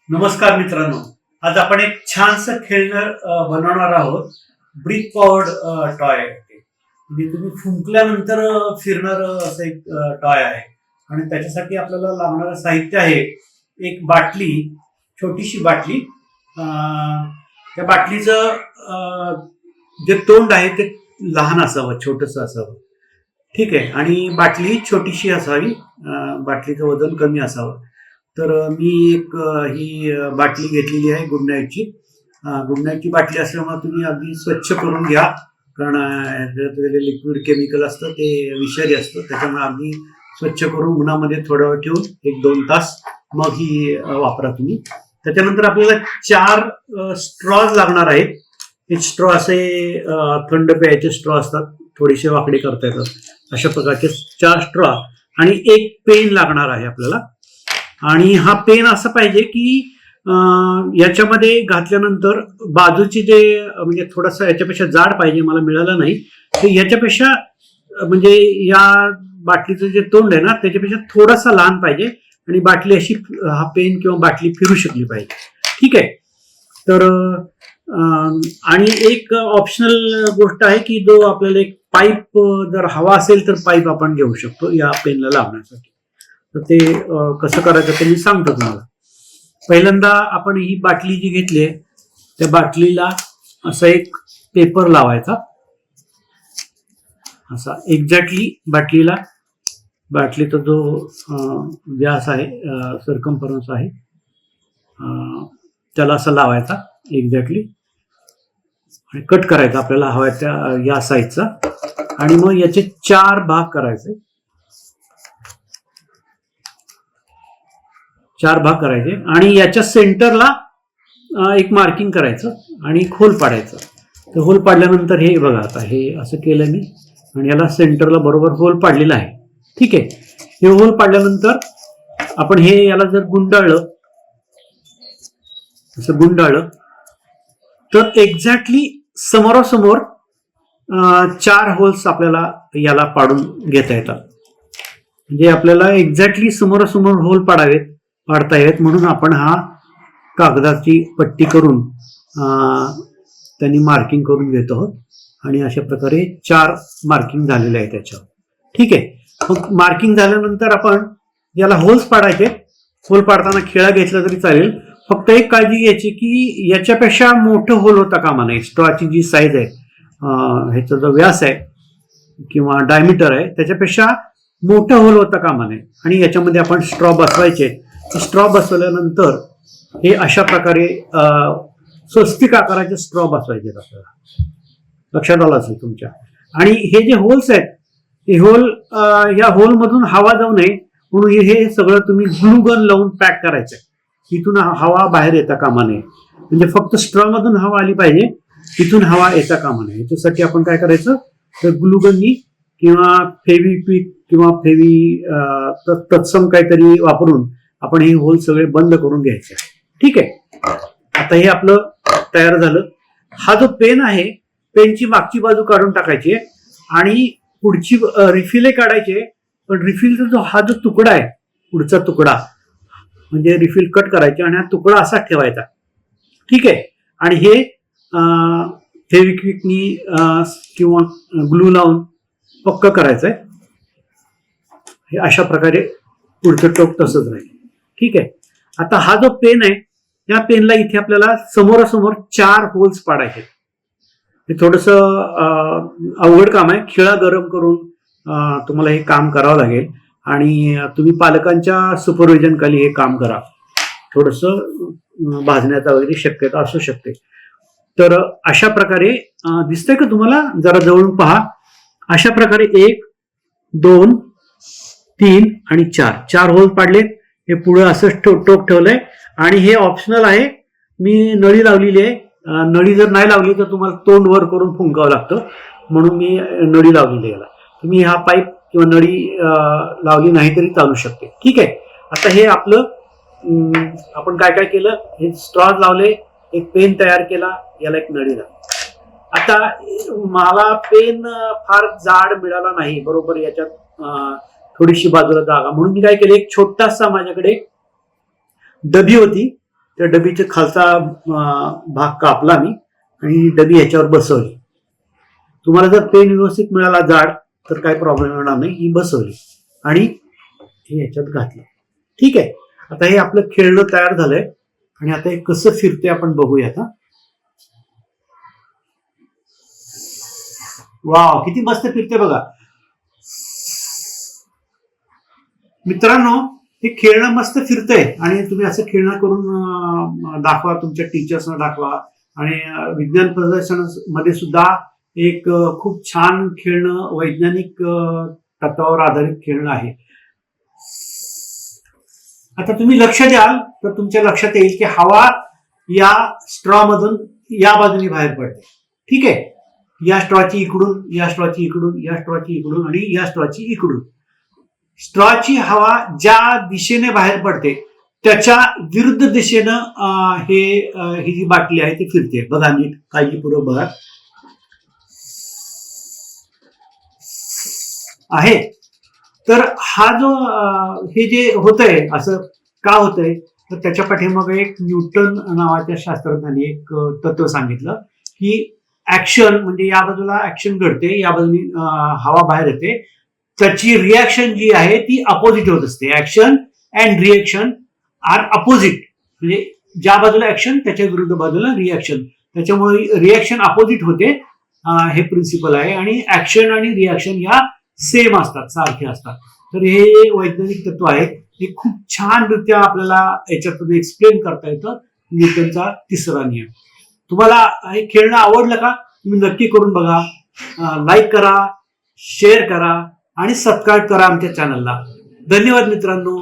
नमस्कार मित्रांनो, आज आपण एक छानसं खेळणं बनवणार आहोत. Brick powered toy. म्हणजे तुम्ही फुंकल्यानंतर फिरणार असं एक टॉय आहे. आणि त्याच्यासाठी आपल्याला लागणारं साहित्य आहे एक बाटली, छोटीशी बाटली. त्या बाटलीचं जे तोंड आहे ते लहान असावं, छोटंसं असावं. ठीक आहे. आणि बाटली छोटीशी असावी, बाटलीचं वजन कमी असावं. तर मी एक ही बाटली घेतलेली आहे गुड नाईटची. गुड नाईटची बाटली असल्यामुळे तुम्ही अगदी स्वच्छ करून घ्या, कारण लिक्विड केमिकल असतं ते विषारी असतं. त्याच्यामुळे अगदी स्वच्छ करून उन्हामध्ये थोडा वेळ ठेवून 1-2 तास मग ही वापरा तुम्ही. त्याच्यानंतर आपल्याला 4 स्ट्रॉज लागणार आहेत. हे स्ट्रॉ असे थंड प्यायचे स्ट्रॉ असतात, थोडेसे वाकडे करता येतात. अशा प्रकारचे 4 स्ट्रॉ आणि एक पेन लागणार आहे आपल्याला. आणि हा पेन असं पाहिजे की याच्यामध्ये घातल्यानंतर बाजूची जे म्हणजे थोडासा याच्यापेक्षा जाड पाहिजे, मला मिळालं नाही. तर याच्यापेक्षा म्हणजे या बाटलीचं जे तोंड आहे ना त्याच्यापेक्षा थोडासा लहान पाहिजे आणि बाटली अशी हा पेन किंवा बाटली फिरू शकली पाहिजे. ठीक आहे. तर आणि एक ऑप्शनल गोष्ट आहे की जो आपल्याला एक पाईप जर हवा असेल तर पाईप आपण घेऊ शकतो या पेनला लावण्यासाठी. तर ते कसं करायचं ते मी सांगतो तुम्हाला. पहिल्यांदा आपण ही बाटली जी घेतली आहे त्या बाटलीला असा एक पेपर लावायचा, असा एक्झॅक्टली बाटलीचा जो व्यास आहे, सर्कम्फरन्स आहे, त्याला असं लावायचा एक्झॅक्टली आणि कट करायचा आपल्याला हवा त्या या साईजचा. आणि मग याचे 4 भाग करायचे, 4 भाग करायचे आणि याच्या सेंटरला एक मार्किंग करायचं आणि होल पाडायचं. तर होल पाडल्यानंतर हे बघा, आता हे असं केलं मी आणि याला सेंटरला बरोबर होल पाडलेला आहे. ठीक आहे. हे होल पाडल्यानंतर आपण हे याला जर गुंडाळलं, असं गुंडाळलं तर एक्झॅक्टली समोरासमोर 4 होल्स आपल्याला याला पाडून घेता येतात. म्हणजे आपल्याला एक्झॅक्टली समोरासमोर होल पाडता येत म्हणून आपण हा कागदाची पट्टी करून त्यांनी मार्किंग करून घेतो आहोत. आणि अशा प्रकारे 4 मार्किंग झालेले आहे त्याच्यावर. ठीक आहे. मग मार्किंग झाल्यानंतर आपण याला होल्स पाडायचे. होल पाडताना खिळा घेतला तरी चालेल. फक्त एक काळजी घ्यायची की याच्यापेक्षा मोठं होल होता कामा नये. स्ट्रॉची जी साईज आहे, ह्याचा जो व्यास आहे किंवा डायमीटर आहे त्याच्यापेक्षा मोठं होल होता कामा नये. आणि याच्यामध्ये आपण स्ट्रॉ बसवायचे. स्ट्रॉ बसवल्यानंतर हे अशा प्रकारे स्वस्तिक आकाराचे स्ट्रॉ बसवायचे आपल्याला. लक्षात आलं असेल तुमच्या. आणि हे जे होल्स आहेत हे होल, या होलमधून हवा जाऊ नये म्हणून हे सगळं तुम्ही ग्लू गन लावून पॅक करायचंय. इथून हवा बाहेर येता कामा नये. म्हणजे फक्त स्ट्रॉ मधून हवा आली पाहिजे, तिथून हवा येता कामा नये. याच्यासाठी आपण काय करायचं तर ग्लू गननी किंवा फेविक्विक किंवा तत्सम काहीतरी वापरून आपण हे होल सगळे बंद करून घ्यायचे. ठीक आहे. आता हे आपलं तयार झालं. हा जो पेन आहे, पेनची मागची बाजू काढून टाकायची आणि पुढची रिफिले काढायचे. पण रिफिलचा हा जो तुकडा आहे, पुढचा तुकडा म्हणजे रिफिल कट करायचे आणि हा तुकडा असा ठेवायचा. ठीक आहे. आणि हे फेविक्विकनी किंवा ग्लू लावून पक्क करायचंय. हे अशा प्रकारे पुढचं टोक तसंच राहील. ठीक आहे. आता हा जो पेन आहे या पेनला इथे आपल्याला समोरासमोर 4 होल्स पाडायचे. हे थोडंसं अवघड काम आहे. खिळा गरम करून तुम्हाला हे काम करावं लागेल आणि तुम्ही पालकांच्या सुपरविजन खाली हे काम करा. थोडंसं भाजण्याचा वगैरे शक्यता असू शकते. तर अशा प्रकारे दिसतंय का तुम्हाला? जरा जवळून पहा. अशा प्रकारे 1, 2, 3 आणि 4 होल पाडले. हे पुढे असं टोक ठेवलंय आणि हे ऑप्शनल आहे. मी नळी लावलेली आहे. नळी जर नाही लावली तर तुम्हाला तोंड वर करून फुंकावं लागतं, म्हणून मी नळी लावलेली आहे याला. तुम्ही हा पाईप किंवा नळी लावली नाही तरी चालू शकते. ठीक आहे. आता हे आपलं आपण काय काय केलं, हे स्ट्रॉज लावले, एक पेन तयार केला, याला एक नळी लावली. आता मला पेन फार जाड मिळाला नाही, बरोबर याच्यात थोडीशी बाजूला जागा, म्हणून मी काय केलं, एक छोटासा माझ्याकडे डबी होती त्या डबीचा खालचा भाग कापला मी आणि डबी ह्याच्यावर बसवली. तुम्हाला जर पेन व्यवस्थित मिळाला जाड तर काही प्रॉब्लेम येणार नाही. ही बसवली आणि हे ह्याच्यात घातलं. ठीक आहे. आता हे आपलं खेळणं तयार झालंय आणि आता हे कसं फिरते आपण बघूया. आता वाव, किती मस्त फिरते बघा मित्रांनो. हे खेळणं मस्त फिरतंय आणि तुम्ही असं खेळणं करून दाखवा, तुमच्या टीचर्सना दाखवा. आणि विज्ञान प्रदर्शन मध्ये सुद्धा एक खूप छान खेळणं, वैज्ञानिक तत्वावर आधारित खेळणं आहे. आता तुम्ही लक्ष द्याल तर तुमच्या लक्षात येईल की हवा या स्ट्रॉ मधून या बाजूने बाहेर पडते. ठीक आहे. या स्ट्रॉची इकडून, या स्ट्रॉची इकडून, या स्ट्रॉची इकडून आणि या स्ट्रॉची इकडून. स्ट्रॉची हवा ज्या दिशेने बाहेर पडते त्याच्या विरुद्ध दिशेनं ही जी बाटली आहे ती फिरते. बघा, नीट काळजीपूर्वक बघा. आहे तर हा जो हे जे होतंय असं का होतंय तर त्याच्या पाठीमागे एक न्यूटन नावाच्या शास्त्रज्ञाने एक तत्व सांगितलं की ऍक्शन म्हणजे या बाजूला ऍक्शन घडते, या बाजूने हवा बाहेर येते, त्याची रिॲक्शन जी आहे ती अपोजिट होत असते. Action and reaction are opposite, म्हणजे ज्या बाजूला ऍक्शन त्याच्या विरुद्ध बाजूला रिॲक्शन, त्याच्यामुळे रिॲक्शन अपोजिट होते. हे प्रिन्सिपल आहे. आणि ऍक्शन आणि रिॲक्शन या सेम असतात, सारखे असतात. तर हे वैज्ञानिक तत्व आहे. हे खूप छानरित्या आपल्याला याच्यातून एक्सप्लेन करता येतं. न्यूटनचा तिसरा नियम. तुम्हाला हे खेळणं आवडलं का? तुम्ही नक्की करून बघा. लाईक करा, शेअर करा आणि सबस्क्राईब करा आमच्या चॅनलला. धन्यवाद मित्रांनो.